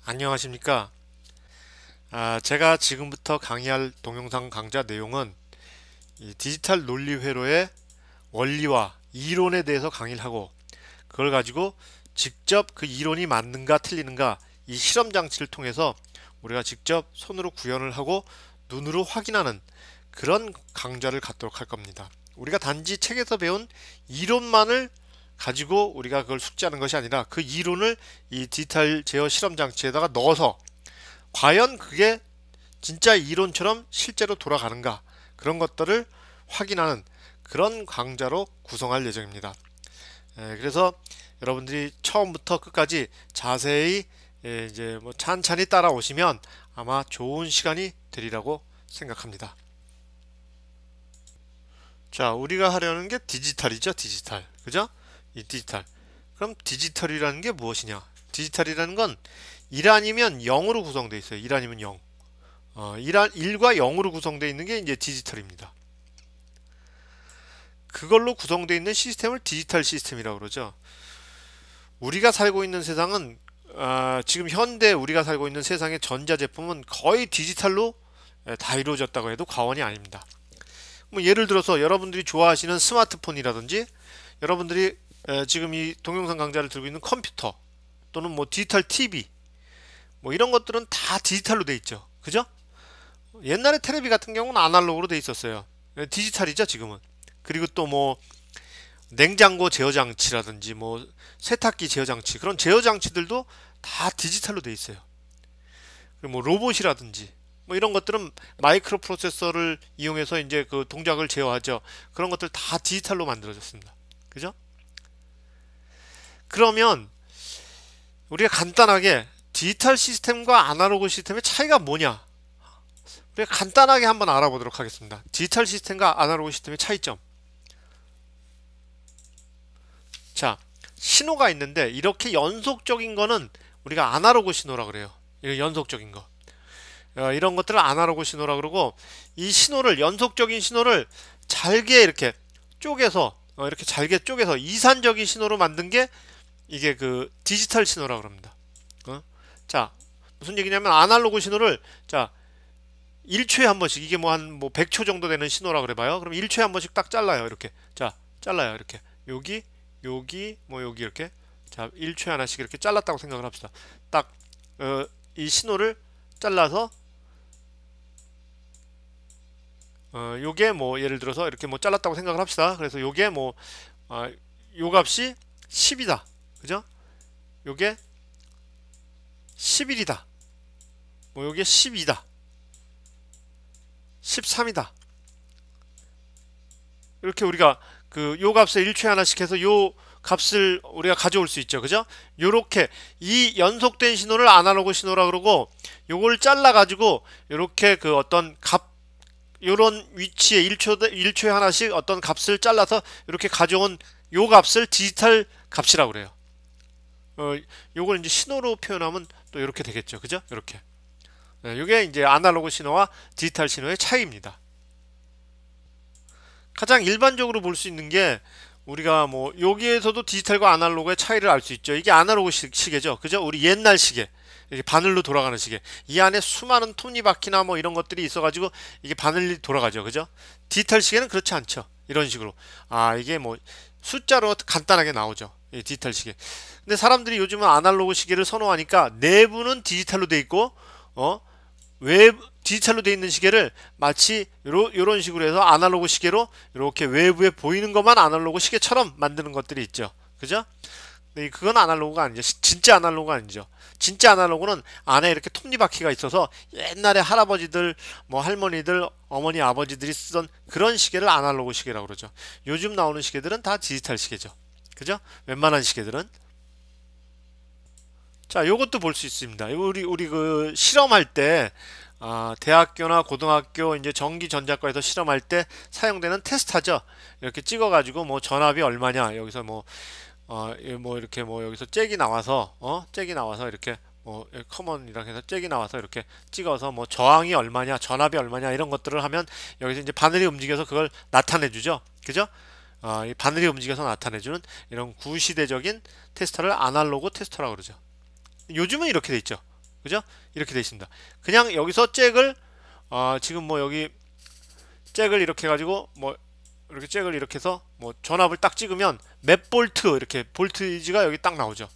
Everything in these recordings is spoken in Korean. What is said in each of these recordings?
안녕하십니까. 제가 지금부터 강의할 동영상 강좌 내용은 이 디지털 논리 회로의 원리와 이론에 대해서 강의를 하고, 그걸 가지고 직접 그 이론이 맞는가 틀리는가 이 실험 장치를 통해서 우리가 직접 손으로 구현을 하고 눈으로 확인하는 그런 강좌를 갖도록 할 겁니다. 우리가 단지 책에서 배운 이론만을 가지고 우리가 그걸 숙지하는 것이 아니라 그 이론을 이 디지털 제어 실험 장치에다가 넣어서 과연 그게 진짜 이론처럼 실제로 돌아가는가, 그런 것들을 확인하는 그런 강좌로 구성할 예정입니다. 그래서 여러분들이 처음부터 끝까지 자세히 이제 뭐 찬찬히 따라오시면 아마 좋은 시간이 되리라고 생각합니다. 자, 우리가 하려는 게 디지털이죠, 디지털. 그죠? 이 디지털. 그럼 디지털이라는 게 무엇이냐? 디지털이라는 건 1 아니면 0으로 구성되어 있어요. 1 아니면 0. 1과 0으로 구성되어 있는 게 이제 디지털입니다. 그걸로 구성되어 있는 시스템을 디지털 시스템이라고 그러죠. 우리가 살고 있는 세상은 지금 현대 우리가 살고 있는 세상의 전자제품은 거의 디지털로 다 이루어졌다고 해도 과언이 아닙니다. 뭐 예를 들어서 여러분들이 좋아하시는 스마트폰이라든지 여러분들이 지금 이 동영상 강좌를 들고 있는 컴퓨터 또는 뭐 디지털 TV 뭐 이런 것들은 다 디지털로 돼 있죠. 그죠? 옛날에 테레비 같은 경우는 아날로그로 돼 있었어요. 디지털이죠, 지금은. 그리고 또 뭐 냉장고 제어 장치라든지 뭐 세탁기 제어 장치, 그런 제어 장치들도 다 디지털로 돼 있어요. 그리고 뭐 로봇이라든지 뭐 이런 것들은 마이크로 프로세서를 이용해서 이제 그 동작을 제어하죠. 그런 것들 다 디지털로 만들어졌습니다. 그죠? 그러면 우리가 간단하게 디지털 시스템과 아날로그 시스템의 차이가 뭐냐? 우리가 간단하게 한번 알아보도록 하겠습니다. 디지털 시스템과 아날로그 시스템의 차이점. 자, 신호가 있는데 이렇게 연속적인 거는 우리가 아날로그 신호라 그래요. 연속적인 거. 이런 것들을 아날로그 신호라 그러고, 이 신호를, 연속적인 신호를 잘게 이렇게 쪼개서 이렇게 잘게 쪼개서 이산적인 신호로 만든 게 이게 그 디지털 신호라 그럽니다. 자, 무슨 얘기냐면 아날로그 신호를, 자, 1초에 한 번씩, 이게 뭐 한 뭐 100초 정도 되는 신호라 그래봐요. 그럼 1초에 한 번씩 딱 잘라요. 이렇게. 자, 잘라요. 이렇게. 여기, 여기, 뭐 여기 이렇게. 자, 1초에 하나씩 이렇게 잘랐다고 생각을 합시다. 딱, 이 신호를 잘라서, 요게 뭐 예를 들어서 이렇게 뭐 잘랐다고 생각을 합시다. 그래서 요게 뭐, 요 값이 10이다. 그죠? 요게 11이다. 뭐 요게 12다. 13이다. 이렇게 우리가 그 요 값을 1초에 하나씩 해서 요 값을 우리가 가져올 수 있죠. 그죠? 요렇게 이 연속된 신호를 아날로그 신호라 그러고, 요걸 잘라 가지고 요렇게 그 어떤 값, 요런 위치에 1초에 하나씩 어떤 값을 잘라서 이렇게 가져온 요 값을 디지털 값이라고 그래요. 요걸 이제 신호로 표현하면 또 이렇게 되겠죠. 그죠? 이렇게. 이게 이제 아날로그 신호와 디지털 신호의 차이입니다. 가장 일반적으로 볼 수 있는 게, 우리가 뭐 여기에서도 디지털과 아날로그의 차이를 알 수 있죠. 이게 아날로그 시계죠. 그죠? 우리 옛날 시계. 이렇게 바늘로 돌아가는 시계. 이 안에 수많은 톱니바퀴나 뭐 이런 것들이 있어가지고 이게 바늘이 돌아가죠. 그죠? 디지털 시계는 그렇지 않죠. 이런 식으로. 이게 뭐 숫자로 간단하게 나오죠. 이 디지털 시계. 근데 사람들이 요즘은 아날로그 시계를 선호하니까 내부는 디지털로 돼 있고, 외부 디지털로 돼 있는 시계를 마치 요런 식으로 해서 아날로그 시계로 이렇게 외부에 보이는 것만 아날로그 시계처럼 만드는 것들이 있죠. 그죠? 근데 그건 아날로그가 아니죠. 진짜 아날로그가 아니죠. 진짜 아날로그는 안에 이렇게 톱니바퀴가 있어서 옛날에 할아버지들, 뭐 할머니들, 어머니, 아버지들이 쓰던 그런 시계를 아날로그 시계라고 그러죠. 요즘 나오는 시계들은 다 디지털 시계죠. 그죠? 웬만한 시계들은. 자, 요것도 볼 수 있습니다. 우리 그 실험할 때, 대학교나 고등학교 이제 전기전자과에서 실험할 때 사용되는 테스터죠. 이렇게 찍어가지고 뭐 전압이 얼마냐, 여기서 뭐 이렇게 뭐 여기서 잭이 나와서 이렇게 뭐 커먼이랑 해서 잭이 나와서 이렇게 찍어서 뭐 저항이 얼마냐, 전압이 얼마냐 이런 것들을 하면 여기서 이제 바늘이 움직여서 그걸 나타내주죠. 그죠? 이 바늘이 움직여서 나타내주는 이런 구시대적인 테스터를 아날로그 테스터라고 그러죠. 요즘은 이렇게 돼 있죠. 그죠? 이렇게 돼 있습니다. 그냥 여기서 잭을 지금 뭐 여기 잭을 이렇게 해가지고 뭐 이렇게 잭을 이렇게 해서 뭐 전압을 딱 찍으면 몇 볼트 이렇게 볼티지가 여기 딱 나오죠.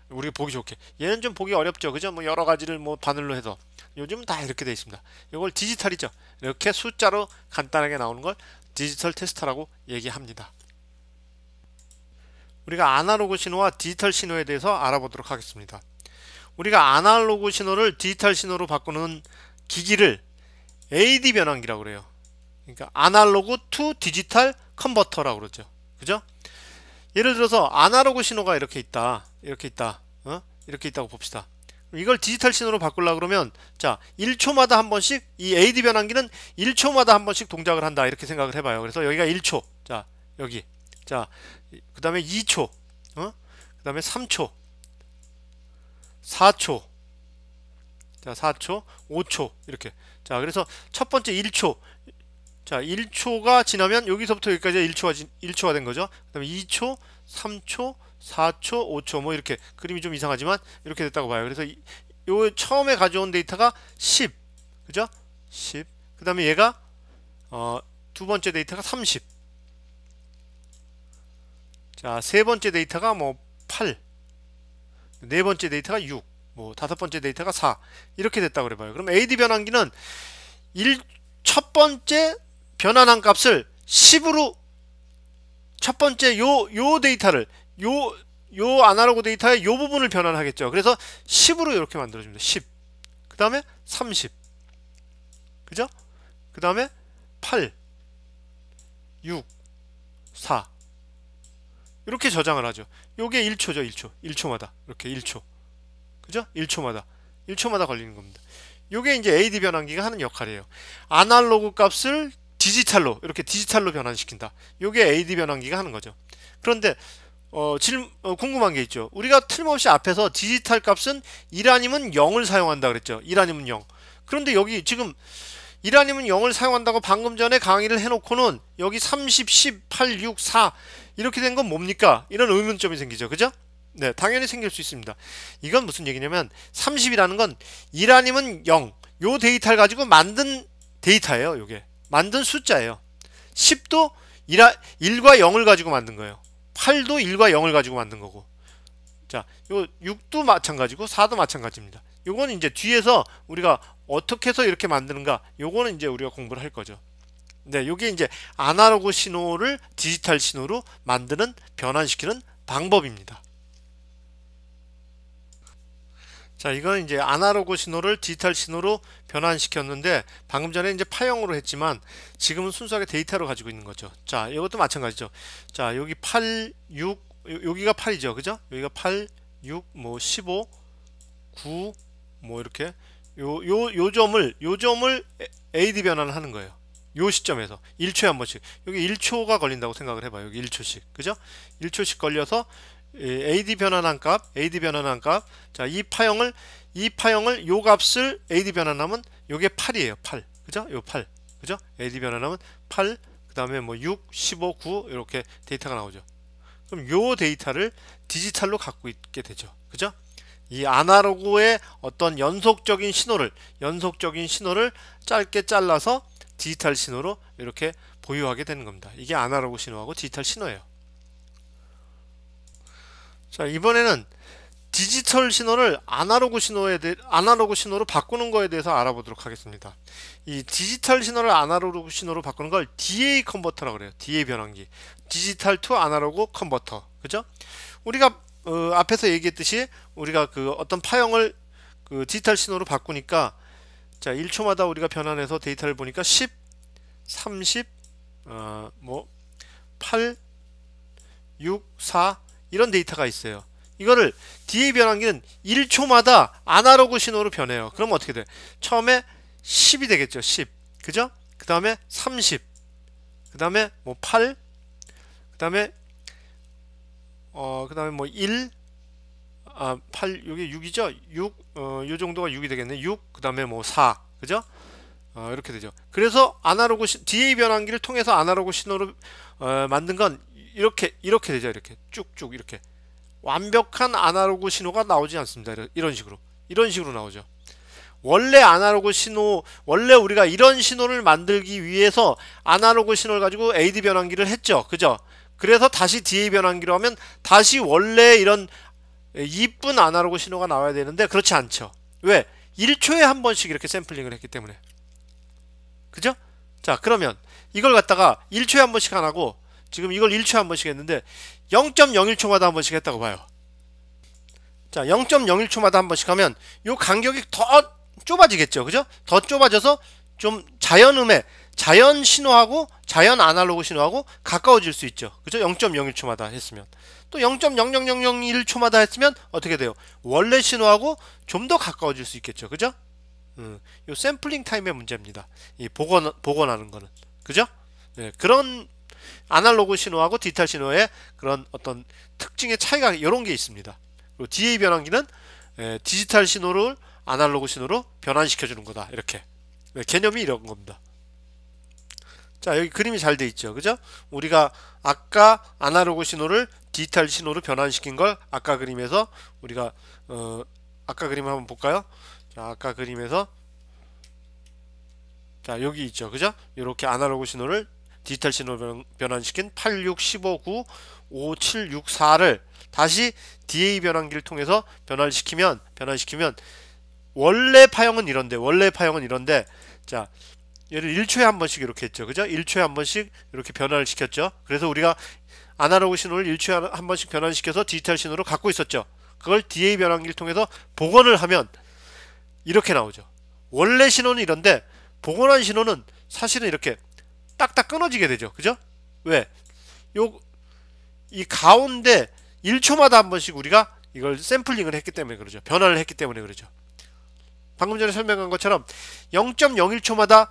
우리가 보기 좋게. 얘는 좀 보기 어렵죠. 그죠? 뭐 여러 가지를 뭐 바늘로 해서 요즘은 다 이렇게 돼 있습니다. 이걸 디지털이죠. 이렇게 숫자로 간단하게 나오는 걸 디지털 테스터라고 얘기합니다. 우리가 아날로그 신호와 디지털 신호에 대해서 알아보도록 하겠습니다. 우리가 아날로그 신호를 디지털 신호로 바꾸는 기기를 AD 변환기라고 그래요. 그러니까 아날로그 투 디지털 컨버터라고 그러죠. 그죠? 예를 들어서 아날로그 신호가 이렇게 있다. 이렇게 있다. 이렇게 있다고 봅시다. 이걸 디지털 신호로 바꾸려고 그러면 자, 1초마다 한 번씩 이 AD 변환기는 1초마다 한 번씩 동작을 한다. 이렇게 생각을 해봐요. 그래서 여기가 1초. 자, 여기. 자, 그 다음에 2초. 그 다음에 3초. 4초. 자, 4초, 5초. 이렇게. 자, 그래서 첫 번째 1초. 자, 1초가 지나면 여기서부터 여기까지 1초가 된 거죠. 그 다음에 2초, 3초, 4초, 5초 뭐 이렇게 그림이 좀 이상하지만 이렇게 됐다고 봐요. 그래서 요 처음에 가져온 데이터가 10. 그죠? 10. 그 다음에 얘가 두 번째 데이터가 30. 자, 세 번째 데이터가 뭐 8. 네 번째 데이터가 6. 뭐 다섯 번째 데이터가 4. 이렇게 됐다고 그래 봐요. 그럼 AD 변환기는 첫 번째 변환한 값을 10으로 첫 번째 요 데이터를 요 아날로그 데이터의 요 부분을 변환하겠죠. 그래서 10으로 이렇게 만들어줍니다. 10. 그 다음에 30. 그죠? 그 다음에 8, 6, 4. 이렇게 저장을 하죠. 요게 1초죠. 1초. 1초마다. 이렇게 1초. 그죠? 1초마다 걸리는 겁니다. 요게 이제 AD 변환기가 하는 역할이에요. 아날로그 값을 디지털로 이렇게 디지털로 변환시킨다. 요게 AD 변환기가 하는 거죠. 그런데 궁금한 게 있죠. 우리가 틀림없이 앞에서 디지털 값은 1 아니면 0을 사용한다 그랬죠. 1 아니면 0. 그런데 여기 지금 1 아니면 0을 사용한다고 방금 전에 강의를 해놓고는 여기 30, 10, 8, 6, 4 이렇게 된 건 뭡니까? 이런 의문점이 생기죠. 그죠? 네, 당연히 생길 수 있습니다. 이건 무슨 얘기냐면 30이라는 건 1 아니면 0. 요 데이터를 가지고 만든 데이터예요. 요게. 만든 숫자예요. 10도 1과 0을 가지고 만든 거예요. 8도 1과 0을 가지고 만든 거고. 자, 요 6도 마찬가지고 4도 마찬가지입니다. 요거는 이제 뒤에서 우리가 어떻게 해서 이렇게 만드는가, 요거는 이제 우리가 공부를 할 거죠. 네, 요게 이제 아날로그 신호를 디지털 신호로 만드는 변환시키는 방법입니다. 자, 이건 이제 아날로그 신호를 디지털 신호로 변환시켰는데 방금 전에 이제 파형으로 했지만 지금은 순수하게 데이터로 가지고 있는 거죠. 자, 이것도 마찬가지죠. 자, 여기 8, 6, 여기가 8이죠. 그죠? 여기가 8, 6, 뭐 15, 9, 뭐 이렇게 요 점을 AD 변환을 하는 거예요. 요 시점에서 1초에 한 번씩. 여기 1초가 걸린다고 생각을 해봐요. 여기 1초씩. 그죠? 1초씩 걸려서 AD 변환한 값. 자, 이 파형을 요 값을 AD 변환하면 요게 8이에요. 8. 그죠? 요 8. 그죠? AD 변환하면 8. 그다음에 뭐 6, 15, 9 이렇게 데이터가 나오죠. 그럼 요 데이터를 디지털로 갖고 있게 되죠. 그죠? 이 아날로그의 어떤 연속적인 신호를 짧게 잘라서 디지털 신호로 이렇게 보유하게 되는 겁니다. 이게 아날로그 신호하고 디지털 신호예요. 자, 이번에는 디지털 신호를 아날로그 신호로 바꾸는 거에 대해서 알아보도록 하겠습니다. 이 디지털 신호를 아날로그 신호로 바꾸는 걸 DA 컨버터라고 그래요. DA 변환기. 디지털 투 아날로그 컨버터. 그죠? 우리가 앞에서 얘기했듯이 우리가 그 어떤 파형을 그 디지털 신호로 바꾸니까 자, 1초마다 우리가 변환해서 데이터를 보니까 10, 30, 뭐 8, 6, 4 이런 데이터가 있어요. 이거를 DA 변환기는 1초마다 아날로그 신호로 변해요. 그럼 어떻게 돼? 처음에 10이 되겠죠. 10. 그죠? 그 다음에 30. 그 다음에 뭐 8. 그 다음에 뭐 1. 8, 여기 6이죠? 6. 요 정도가 6이 되겠네. 6. 그 다음에 뭐 4. 그죠? 이렇게 되죠. 그래서 DA 변환기를 통해서 아날로그 신호로 만든 건 이렇게 되죠. 이렇게 쭉쭉 이렇게 완벽한 아날로그 신호가 나오지 않습니다. 이런 식으로 이런 식으로 나오죠. 원래 아날로그 신호, 원래 우리가 이런 신호를 만들기 위해서 아날로그 신호를 가지고 AD 변환기를 했죠. 그죠? 그래서 다시 DA 변환기로 하면 다시 원래 이런 이쁜 아날로그 신호가 나와야 되는데 그렇지 않죠. 왜? 1초에 한 번씩 이렇게 샘플링을 했기 때문에. 그죠? 자, 그러면 이걸 갖다가 1초에 한 번씩 안 하고 지금 이걸 1초에 한 번씩 했는데 0.01초마다 한 번씩 했다고 봐요. 자, 0.01초마다 한 번씩 하면 요 간격이 더 좁아지겠죠. 그죠? 더 좁아져서 좀 자연 신호하고 자연 아날로그 신호하고 가까워질 수 있죠. 그죠? 0.01초마다 했으면. 또 0.00001초마다 했으면 어떻게 돼요? 원래 신호하고 좀 더 가까워질 수 있겠죠. 그죠? 요 샘플링 타임의 문제입니다. 이 복원하는 거는. 그죠? 네, 그런 아날로그 신호하고 디지털 신호의 그런 어떤 특징의 차이가 이런 게 있습니다. 그리고 DA 변환기는 디지털 신호를 아날로그 신호로 변환시켜 주는 거다. 이렇게. 네, 개념이 이런 겁니다. 자, 여기 그림이 잘 돼 있죠. 그죠? 우리가 아까 아날로그 신호를 디지털 신호로 변환시킨 걸 아까 그림에서 우리가 아까 그림 한번 볼까요? 자, 아까 그림에서 자, 여기 있죠. 그죠? 이렇게 아날로그 신호를 디지털 신호로 변환시킨 86, 15, 9, 5, 7, 6, 4를 다시 DA 변환기를 통해서 변환시키면 원래 파형은 이런데 자, 얘를 1초에 한 번씩 이렇게 했죠. 그죠? 1초에 한 번씩 이렇게 변화를 시켰죠. 그래서 우리가 아날로그 신호를 1초에 한 번씩 변환시켜서 디지털 신호로 갖고 있었죠. 그걸 DA 변환기를 통해서 복원을 하면 이렇게 나오죠. 원래 신호는 이런데 복원한 신호는 사실은 이렇게 딱딱 끊어지게 되죠. 그죠? 왜? 이 가운데 1초마다 한 번씩 우리가 이걸 샘플링을 했기 때문에 그러죠. 변화를 했기 때문에 그러죠. 방금 전에 설명한 것처럼 0.01초마다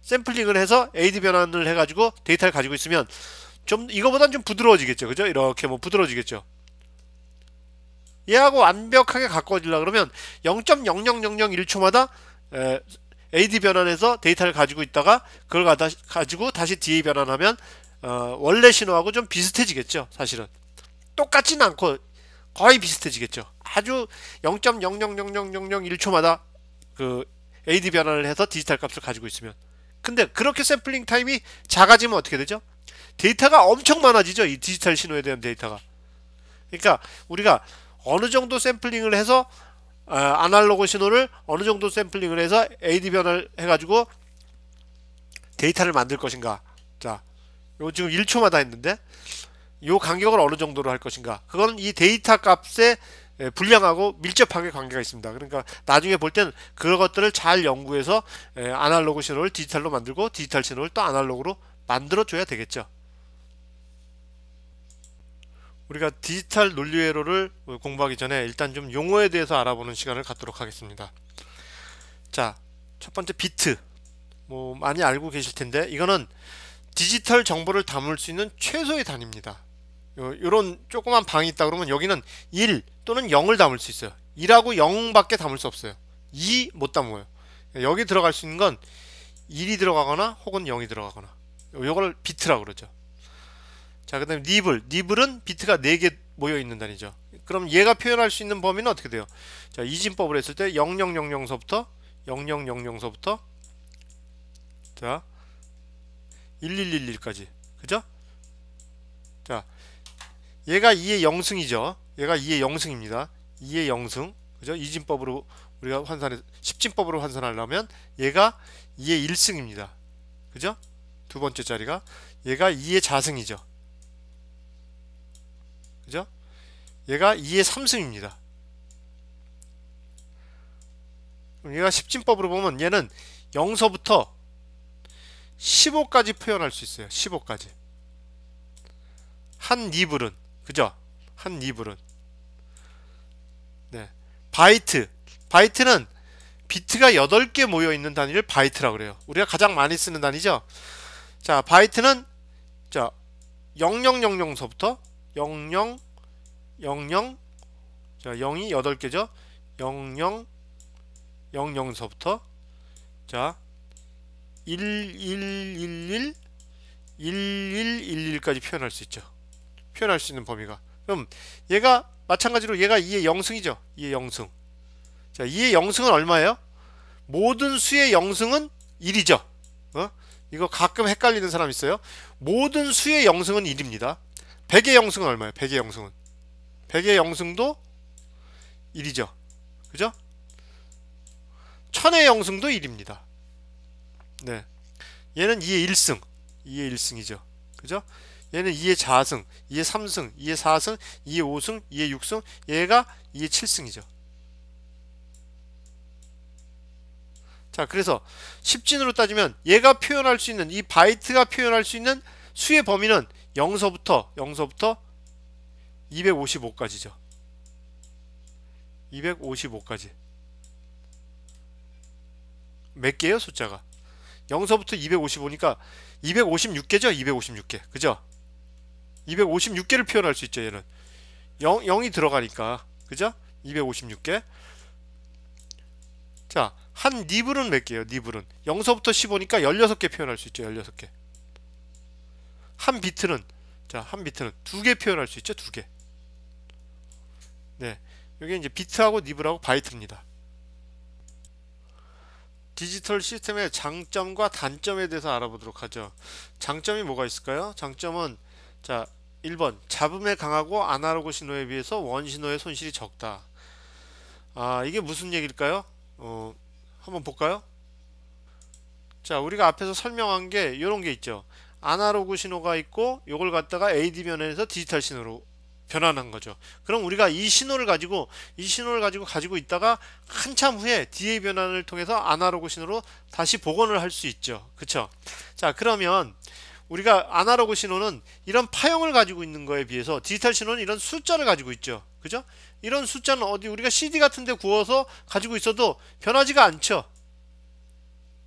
샘플링을 해서 AD 변환을 해가지고 데이터를 가지고 있으면 좀 이거보단 좀 부드러워지겠죠. 그죠? 이렇게 뭐 부드러워지겠죠. 얘하고 완벽하게 가까워지려고 그러면 0.00001초마다 AD 변환해서 데이터를 가지고 있다가 그걸 가지고 다시 DA 변환하면 원래 신호하고 좀 비슷해지겠죠. 사실은 똑같지는 않고 거의 비슷해지겠죠. 아주 0.0000001초마다 그 AD 변환을 해서 디지털 값을 가지고 있으면. 근데 그렇게 샘플링 타임이 작아지면 어떻게 되죠? 데이터가 엄청 많아지죠. 이 디지털 신호에 대한 데이터가. 그러니까 우리가 어느 정도 샘플링을 해서 아날로그 신호를 어느 정도 샘플링을 해서 AD 변환을 해가지고 데이터를 만들 것인가. 자, 요 지금 1초마다 했는데 요 간격을 어느 정도로 할 것인가. 그거는 이 데이터 값의 분량하고 밀접하게 관계가 있습니다. 그러니까 나중에 볼 때는 그런 것들을 잘 연구해서 아날로그 신호를 디지털로 만들고 디지털 신호를 또 아날로그로 만들어 줘야 되겠죠. 우리가 디지털 논리 회로를 공부하기 전에 일단 좀 용어에 대해서 알아보는 시간을 갖도록 하겠습니다. 자, 첫 번째 비트. 뭐 많이 알고 계실 텐데 이거는 디지털 정보를 담을 수 있는 최소의 단위입니다. 요런 조그만 방이 있다 그러면 여기는 1 또는 0을 담을 수 있어요. 1하고 0밖에 담을 수 없어요. 2 못 담아요. 여기 들어갈 수 있는 건 1이 들어가거나 혹은 0이 들어가거나. 요걸 비트라고 그러죠. 자, 그 다음에 니블은 비트가 4개 모여 있는 단위죠. 그럼 얘가 표현할 수 있는 범위는 어떻게 돼요? 자, 이진법을 했을 때 0000서부터 자 1111까지. 그죠? 자, 얘가 2의 0승이죠. 얘가 2의 0승입니다. 2의 0승. 그죠? 이진법으로 우리가 환산해 10진법으로 환산하려면 얘가 2의 1승입니다. 그죠? 두 번째 자리가 얘가 2의 자승이죠. 그죠? 얘가 2의 3승입니다. 얘가 10진법으로 보면 얘는 0서부터 15까지 표현할 수 있어요. 15까지. 한 니블은. 그죠? 한 니블은. 네. 바이트는 비트가 8개 모여 있는 단위를 바이트라고 그래요. 우리가 가장 많이 쓰는 단위죠. 자, 바이트는 자, 0000서부터 0000 자, 0이 8개죠. 0000서부터 자, 1111 1111까지 표현할 수 있죠. 표현할 수 있는 범위가. 그럼 얘가 마찬가지로 얘가 2의 0승이죠. 2의 0승. 자, 2의 영승은 얼마예요? 모든 수의 영승은 1이죠. 이거 가끔 헷갈리는 사람 있어요. 모든 수의 영승은 1입니다. 100의 영승은 얼마예요? 100의 영승은 100의 영승도 1이죠. 그죠? 1000의 영승도 1입니다. 네. 얘는 2의 1승. 2의 1승이죠. 그죠? 얘는 2의 자승, 2의 3승, 2의 4승, 2의 5승, 2의 6승, 얘가 2의 7승이죠. 자, 그래서 10진으로 따지면 얘가 표현할 수 있는, 이 바이트가 표현할 수 있는 수의 범위는 0서부터 255까지죠. 255까지. 몇 개예요, 숫자가? 0서부터 255니까 256개죠? 256개. 그죠? 256개를 표현할 수 있죠, 얘는. 0이 들어가니까. 그죠? 256개. 자, 한 니블은 몇 개예요? 니블은 0서부터 15니까 16개 표현할 수 있죠. 16개. 한 비트는, 자, 한 비트는 2개 표현할 수 있죠. 2개. 네, 이게 이제 비트하고 니블하고 바이트입니다. 디지털 시스템의 장점과 단점에 대해서 알아보도록 하죠. 장점이 뭐가 있을까요? 장점은, 자, 1번 잡음에 강하고 아날로그 신호에 비해서 원신호의 손실이 적다. 아, 이게 무슨 얘기일까요? 한번 볼까요? 자, 우리가 앞에서 설명한 게 이런 게 있죠. 아날로그 신호가 있고 요걸 갖다가 AD 변환해서 디지털 신호로 변환한 거죠. 그럼 우리가 이 신호를 가지고 가지고 있다가 한참 후에 DA 변환을 통해서 아날로그 신호로 다시 복원을 할 수 있죠. 그쵸? 자, 그러면 우리가 아날로그 신호는 이런 파형을 가지고 있는 거에 비해서 디지털 신호는 이런 숫자를 가지고 있죠. 그죠? 이런 숫자는 어디 우리가 CD 같은 데 구워서 가지고 있어도 변하지가 않죠.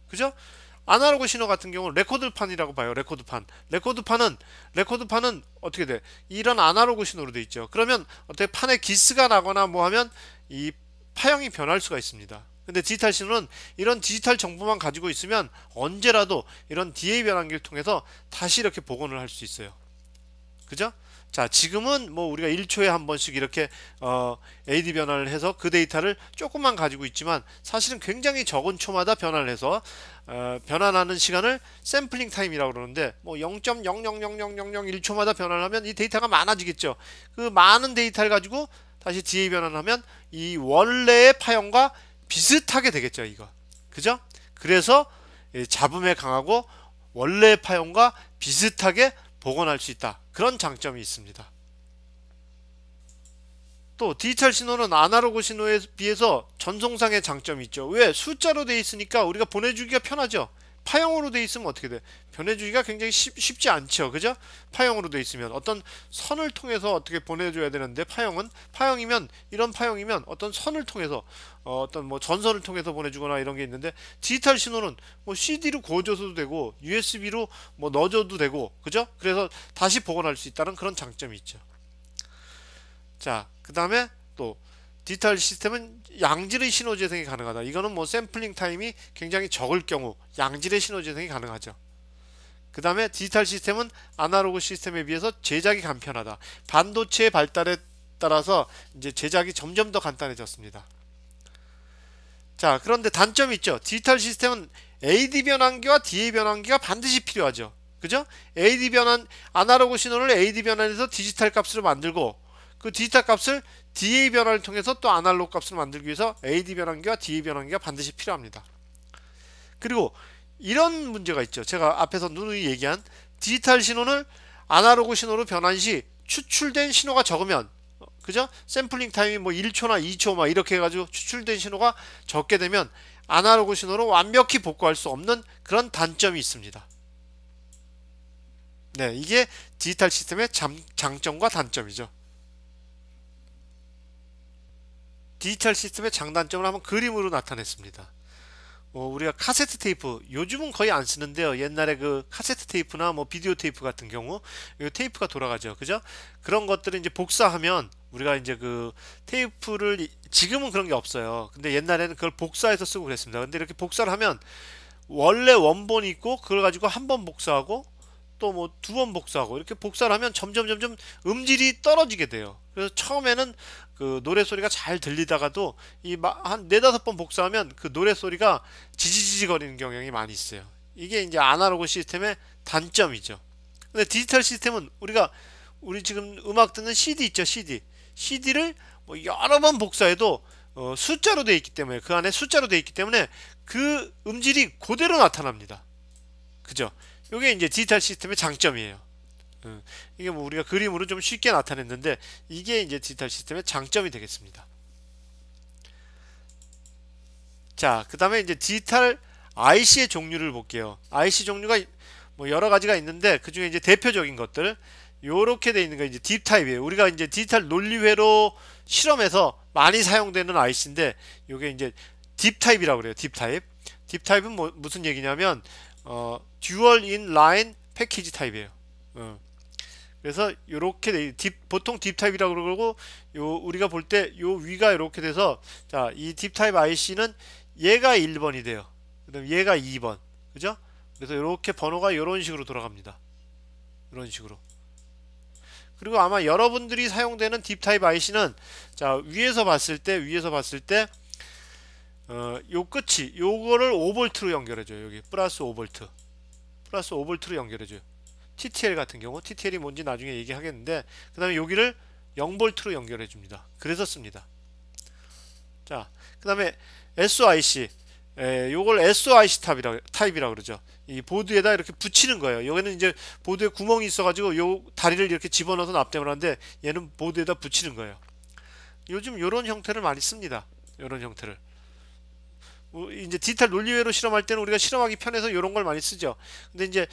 그죠? 아날로그 신호 같은 경우는 레코드판이라고 봐요. 레코드판은 어떻게 돼? 이런 아날로그 신호로 돼 있죠. 그러면 어떻게 판에 기스가 나거나 뭐 하면 이 파형이 변할 수가 있습니다. 근데 디지털 신호는 이런 디지털 정보만 가지고 있으면 언제라도 이런 DA 변환기를 통해서 다시 이렇게 복원을 할 수 있어요. 그죠? 자, 지금은 뭐 우리가 1초에 한 번씩 이렇게 AD 변환을 해서 그 데이터를 조금만 가지고 있지만 사실은 굉장히 적은 초마다 변환을 해서 변환하는 시간을 샘플링 타임이라고 그러는데 뭐 0.0000001초마다 변환을 하면 이 데이터가 많아지겠죠. 그 많은 데이터를 가지고 다시 DA 변환하면 이 원래의 파형과 비슷하게 되겠죠, 이거. 그죠? 그래서 잡음에 강하고 원래의 파형과 비슷하게 복원할 수 있다. 그런 장점이 있습니다. 또 디지털 신호는 아날로그 신호에 비해서 전송상의 장점이 있죠. 왜? 숫자로 돼 있으니까 우리가 보내주기가 편하죠. 파형으로 돼 있으면 어떻게 돼? 보내주기가 굉장히 쉽지 않죠. 그죠? 파형으로 돼 있으면 어떤 선을 통해서 어떻게 보내줘야 되는데 이런 파형이면 어떤 선을 통해서 어떤 뭐 전선을 통해서 보내주거나 이런 게 있는데 디지털 신호는 뭐 CD로 구워줘도 되고 USB로 뭐 넣어줘도 되고 그죠? 그래서 다시 복원할 수 있다는 그런 장점이 있죠. 자, 그 다음에 또 디지털 시스템은 양질의 신호 재생이 가능하다. 이거는 뭐 샘플링 타임이 굉장히 적을 경우 양질의 신호 재생이 가능하죠. 그 다음에 디지털 시스템은 아날로그 시스템에 비해서 제작이 간편하다. 반도체의 발달에 따라서 이제 제작이 점점 더 간단해졌습니다. 자, 그런데 단점이 있죠. 디지털 시스템은 AD 변환기와 DA 변환기가 반드시 필요하죠. 그죠? AD 변환, 아날로그 신호를 AD 변환해서 디지털 값으로 만들고 그 디지털 값을 DA 변환을 통해서 또 아날로그 값을 만들기 위해서 AD 변환기와 DA 변환기가 반드시 필요합니다. 그리고 이런 문제가 있죠. 제가 앞에서 누누이 얘기한 디지털 신호는 아날로그 신호로 변환 시 추출된 신호가 적으면 그죠? 샘플링 타임이 뭐 1초나 2초 막 이렇게 해가지고 추출된 신호가 적게 되면 아날로그 신호로 완벽히 복구할 수 없는 그런 단점이 있습니다. 네, 이게 디지털 시스템의 장점과 단점이죠. 디지털 시스템의 장단점을 한번 그림으로 나타냈습니다. 우리가 카세트 테이프 요즘은 거의 안 쓰는데요. 옛날에 그 카세트 테이프나 뭐 비디오 테이프 같은 경우 이 테이프가 돌아가죠. 그죠? 그런 것들을 이제 복사하면 우리가 이제 그 테이프를 지금은 그런 게 없어요. 근데 옛날에는 그걸 복사해서 쓰고 그랬습니다. 근데 이렇게 복사를 하면 원래 원본이 있고 그걸 가지고 한 번 복사하고 또 뭐 두 번 복사하고 이렇게 복사를 하면 점점 음질이 떨어지게 돼요. 그래서 처음에는 그 노래 소리가 잘 들리다가도 이 한 네다섯 번 복사하면 그 노래 소리가 지지지 거리는 경향이 많이 있어요. 이게 이제 아날로그 시스템의 단점이죠. 근데 디지털 시스템은 우리 지금 음악 듣는 CD 있죠, CD를 뭐 여러 번 복사해도 숫자로 되어 있기 때문에, 그 안에 숫자로 되어 있기 때문에 그 음질이 그대로 나타납니다. 그죠? 이게 이제 디지털 시스템의 장점이에요. 이게 뭐 우리가 그림으로 좀 쉽게 나타냈는데, 이게 이제 디지털 시스템의 장점이 되겠습니다. 자, 그 다음에 이제 디지털 IC의 종류를 볼게요. IC 종류가 뭐 여러 가지가 있는데, 그 중에 이제 대표적인 것들, 요렇게 돼 있는 거 이제 딥 타입이에요. 우리가 이제 디지털 논리회로 실험에서 많이 사용되는 IC인데, 요게 이제 딥 타입이라고 그래요. 딥 타입. 딥 타입은 뭐 무슨 얘기냐면 듀얼 인 라인 패키지 타입이에요. 그래서 요렇게 보통 딥 타입이라고 그러고, 우리가 볼 때 요 위가 이렇게 돼서, 자, 이 딥 타입 IC는 얘가 1번이 돼요. 그다음 얘가 2번. 그죠? 그래서 이렇게 번호가 이런 식으로 돌아갑니다. 이런 식으로. 그리고 아마 여러분들이 사용되는 딥 타입 IC는, 자, 위에서 봤을 때 요 끝이 요거를 5V로 연결해줘요. 여기 플러스 5V로 연결해줘요. TTL 같은 경우, TTL이 뭔지 나중에 얘기하겠는데, 그 다음에 여기를 0V로 연결해줍니다. 그래서 씁니다. 자, 그 다음에 SOIC, 요걸 SOIC 타입이라고 그러죠. 이 보드에다 이렇게 붙이는 거예요. 여기는 이제 보드에 구멍이 있어가지고 요 다리를 이렇게 집어넣어서 납땜을 하는데, 얘는 보드에다 붙이는 거예요. 요즘 요런 형태를 많이 씁니다. 요런 형태를. 이제 디지털 논리회로 실험할 때는 우리가 실험하기 편해서 이런 걸 많이 쓰죠. 근데 이제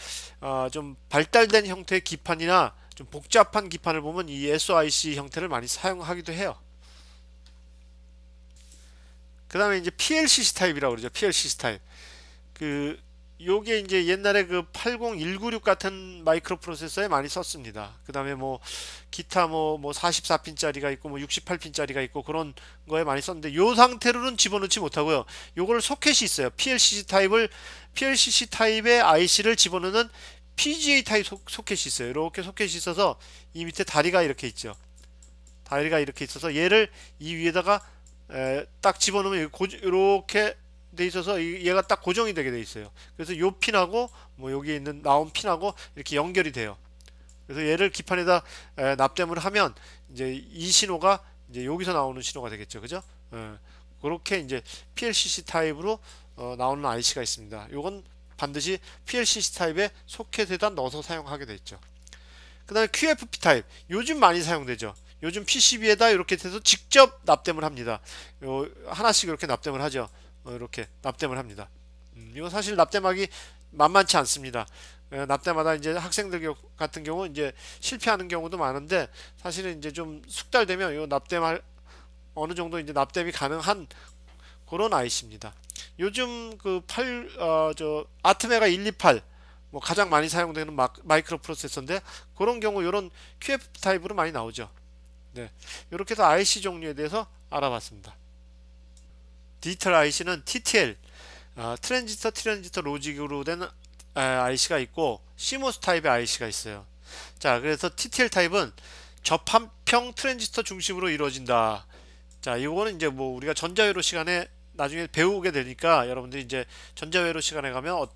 좀 발달된 형태의 기판이나 좀 복잡한 기판을 보면 이 SOIC 형태를 많이 사용하기도 해요. 그 다음에 이제 PLCC 타입이라고 그러죠. PLCC 타입. 요게 이제 옛날에 그 80196 같은 마이크로 프로세서에 많이 썼습니다. 그 다음에 뭐 기타 뭐 44핀짜리가 있고 뭐 68핀짜리가 있고 그런 거에 많이 썼는데, 요 상태로는 집어넣지 못하고요. 요걸 소켓이 있어요. PLCC 타입의 IC를 집어넣는 PGA 타입 소켓이 있어요. 이렇게 소켓이 있어서 이 밑에 다리가 이렇게 있죠. 다리가 이렇게 있어서 얘를 이 위에다가 딱 집어넣으면 이렇게 돼 있어서 얘가 딱 고정이 되게 돼 있어요. 그래서 요 핀하고 뭐 여기 있는 나온 핀하고 이렇게 연결이 돼요. 그래서 얘를 기판에다 납땜을 하면 이제 이 신호가 이제 여기서 나오는 신호가 되겠죠. 그죠? 그렇게 이제 PLCC 타입으로 나오는 IC가 있습니다. 요건 반드시 PLCC 타입의 소켓에다 넣어서 사용하게 돼 있죠. 그 다음에 QFP 타입, 요즘 많이 사용되죠. 요즘 PCB에다 이렇게 해서 직접 납땜을 합니다. 하나씩 이렇게 납땜을 하죠. 이렇게 납땜을 합니다. 이거 사실 납땜하기 만만치 않습니다. 납땜마다 이제 학생들 같은 경우 이제 실패하는 경우도 많은데, 사실은 이제 좀 숙달되면 이 납땜할 어느 정도 이제 납땜이 가능한 그런 IC입니다. 요즘 아트메가 128 뭐 가장 많이 사용되는 마이크로 프로세서인데, 그런 경우 이런 QF 타입으로 많이 나오죠. 네, 이렇게 해서 IC 종류에 대해서 알아봤습니다. 디지털 IC는 TTL, 트랜지스터 로직으로 된 IC가 있고, CMOS 타입의 IC가 있어요. 자, 그래서 TTL 타입은 접합형 트랜지스터 중심으로 이루어진다. 자, 이거는 이제 뭐 우리가 전자회로 시간에 나중에 배우게 되니까, 여러분들이 이제 전자회로 시간에 가면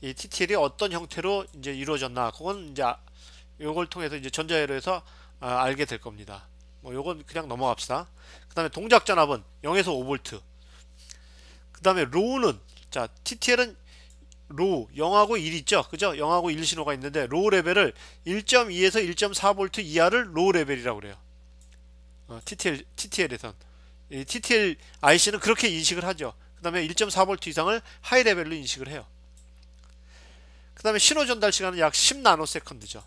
이 TTL이 어떤 형태로 이제 이루어졌나, 그건 이제 요걸 통해서 이제 전자회로에서 알게 될 겁니다. 뭐 요건 그냥 넘어갑시다. 그 다음에 동작 전압은 0에서 5V. 그 다음에 로우는, 자, TTL은 로우 0하고 1 있죠. 그죠? 0하고 1 신호가 있는데, 로우 레벨을 1.2에서 1.4V 이하를 로우 레벨이라고 그래요. TTL에선 이 TTL IC는 그렇게 인식을 하죠. 그 다음에 1.4V 이상을 하이 레벨로 인식을 해요. 그 다음에 신호 전달 시간은 약 10나노세컨드죠.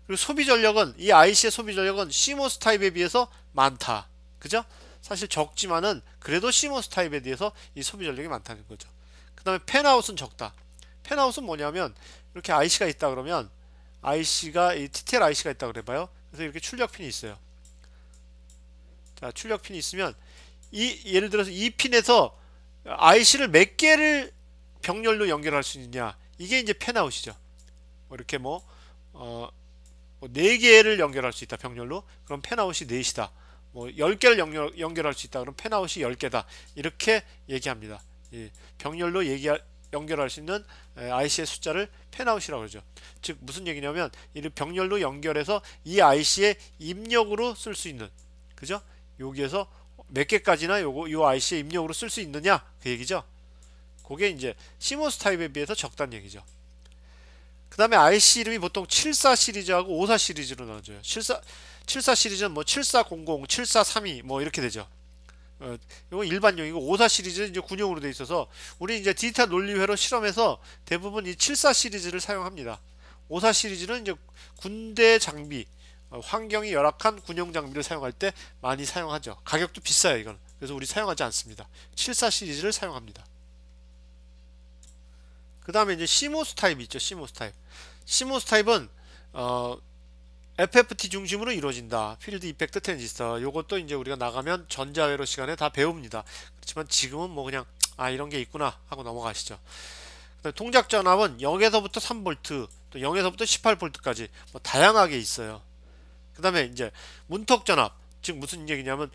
그리고 소비 전력은, 이 IC의 소비 전력은 CMOS 타입에 비해서 많다. 그죠? 사실 적지만은 그래도 CMOS 타입에 대해서 이 소비 전력이 많다는 거죠. 그 다음에 팬아웃은 적다. 팬아웃은 뭐냐면, 이렇게 IC가 있다 그러면, 이 TTL IC가 있다 그래봐요. 그래서 이렇게 출력핀이 있어요. 자, 출력핀이 있으면 예를 들어서 이 핀에서 IC를 몇 개를 병렬로 연결할 수 있느냐, 이게 이제 팬아웃이죠. 뭐 이렇게 뭐 4개를 연결할 수 있다 병렬로. 그럼 펜아웃이 4이다. 뭐 10개를 연결할 수 있다. 그럼 펜아웃이 10개다. 이렇게 얘기합니다. 예, 병렬로 연결할 수 있는 IC의 숫자를 펜아웃이라고 그러죠. 즉 무슨 얘기냐면 이 병렬로 연결해서 이 IC의 입력으로 쓸 수 있는, 그죠? 여기에서 몇 개까지나 요 IC의 입력으로 쓸 수 있느냐 그 얘기죠. 그게 이제 CMOS 타입에 비해서 적다는 얘기죠. 그 다음에 IC 이름이 보통 74 시리즈하고 54 시리즈로 나눠져요. 74 시리즈는 뭐 7400, 7432 뭐 이렇게 되죠. 이건 일반용이고 54 시리즈는 이제 군용으로 되어 있어서 우리 이제 디지털 논리회로 실험해서 대부분 이 74 시리즈를 사용합니다. 54 시리즈는 이제 군대 장비, 환경이 열악한 군용 장비를 사용할 때 많이 사용하죠. 가격도 비싸요, 이건. 그래서 우리 사용하지 않습니다. 74 시리즈를 사용합니다. 그 다음에 이제 CMOS 타입이 있죠. CMOS 타입. CMOS 타입은 FFT 중심으로 이루어진다. 필드 이펙트 트랜지스터. 요것도 이제 우리가 나가면 전자회로 시간에 다 배웁니다. 그렇지만 지금은 뭐 그냥 이런 게 있구나 하고 넘어가시죠. 동작 전압은 0에서부터 3V, 또 0에서부터 18V까지 뭐 다양하게 있어요. 그 다음에 이제 문턱 전압, 즉 무슨 얘기냐면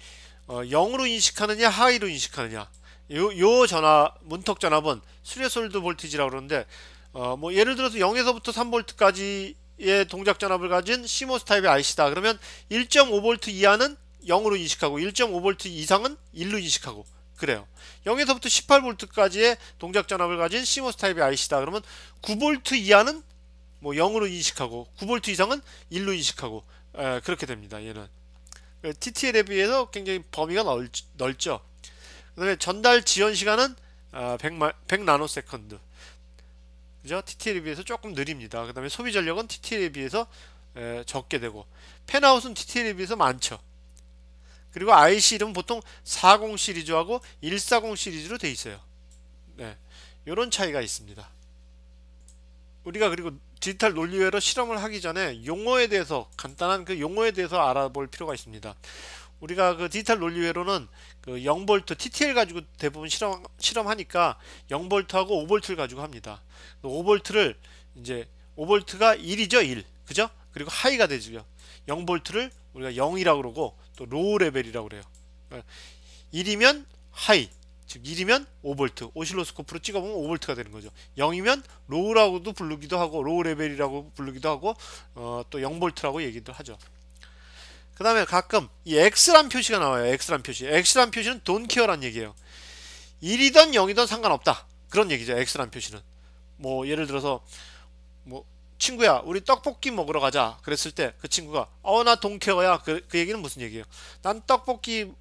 0으로 인식하느냐 하이로 인식하느냐. 요 전압, 문턱 전압은 스레솔드 볼티지라고 그러는데 뭐 예를 들어서 0에서부터 3V까지의 동작 전압을 가진 CMOS 타입의 IC다. 그러면 1.5V 이하는 0으로 인식하고 1.5V 이상은 1로 인식하고 그래요. 0에서부터 18V까지의 동작 전압을 가진 CMOS 타입의 IC다. 그러면 9V 이하는 뭐 0으로 인식하고 9V 이상은 1로 인식하고 그렇게 됩니다. 얘는 TTL에 비해서 굉장히 범위가 넓죠. 그 다음에 전달 지연 시간은 100 나노세컨드. 그죠? TTL에 비해서 조금 느립니다. 그 다음에 소비 전력은 TTL에 비해서 적게 되고, 펜아웃은 TTL에 비해서 많죠. 그리고 IC 이름은 보통 40 시리즈하고 140 시리즈로 되어 있어요. 네, 이런 차이가 있습니다. 우리가 그리고 디지털 논리회로 실험을 하기 전에 용어에 대해서 간단한 그 용어에 대해서 알아볼 필요가 있습니다. 우리가 그 디지털 논리회로는 그 0V TTL 가지고 대부분 실험하니까 0V하고 5V를 가지고 합니다. 5V를 이제 5V가 1이죠, 1. 그죠? 그리고 하이가 되죠. 0V를 우리가 0이라고 그러고 또 로우 레벨이라고 그래요. 1이면 하이, 즉 1이면 5V, 오실로스코프로 찍어보면 5V가 되는 거죠. 0이면 로우라고도 부르기도 하고 로우 레벨이라고 부르기도 하고 또 0V라고 얘기도 하죠. 그 다음에 가끔 이 X란 표시가 나와요. X란 표시. X란 표시는 don't care란 얘기예요. 1이든 0이든 상관없다. 그런 얘기죠. X란 표시는. 뭐 예를 들어서 뭐 친구야 우리 떡볶이 먹으러 가자 그랬을 때 그 친구가 나 don't care야. 그 얘기는 무슨 얘기예요? 난 떡볶이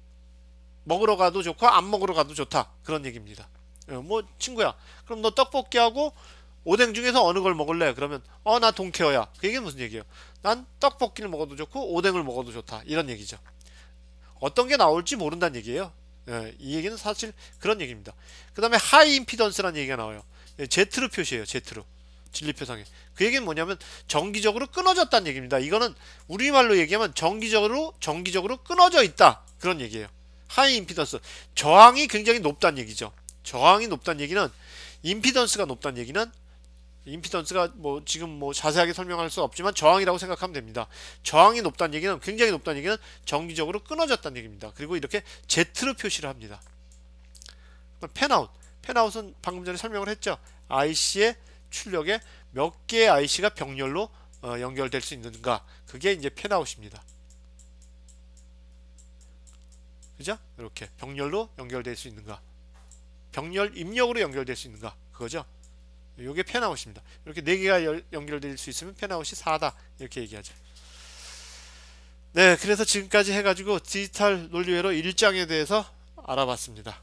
먹으러 가도 좋고 안 먹으러 가도 좋다. 그런 얘기입니다. 뭐 친구야 그럼 너 떡볶이하고 오뎅 중에서 어느 걸 먹을래? 그러면 나 don't care야. 그 얘기는 무슨 얘기예요? 난 떡볶이를 먹어도 좋고 오뎅을 먹어도 좋다. 이런 얘기죠. 어떤 게 나올지 모른다는 얘기예요. 이 얘기는 사실 그런 얘기입니다. 그 다음에 하이 임피던스라는 얘기가 나와요. Z로 표시해요. Z로. 진리표상에. 그 얘기는 뭐냐면 정기적으로 끊어졌다는 얘기입니다. 이거는 우리말로 얘기하면 정기적으로 끊어져 있다. 그런 얘기예요. 하이 임피던스. 저항이 굉장히 높다는 얘기죠. 저항이 높다는 얘기는 임피던스가 높다는 얘기는 임피던스가 뭐 지금 뭐 자세하게 설명할 수 없지만 저항이라고 생각하면 됩니다. 저항이 높다는 얘기는 굉장히 높다는 얘기는 정기적으로 끊어졌다는 얘기입니다. 그리고 이렇게 Z로 표시를 합니다. 펜아웃. 펜아웃은 방금 전에 설명을 했죠. IC의 출력에 몇 개의 IC가 병렬로 연결될 수 있는가. 그게 이제 펜아웃입니다. 그죠? 이렇게 병렬로 연결될 수 있는가. 병렬 입력으로 연결될 수 있는가. 그거죠. 요게 펜아웃입니다. 이렇게 4개가 연결될 수 있으면 펜아웃이 4다. 이렇게 얘기하죠. 네, 그래서 지금까지 해가지고 디지털 논리회로 1장에 대해서 알아봤습니다.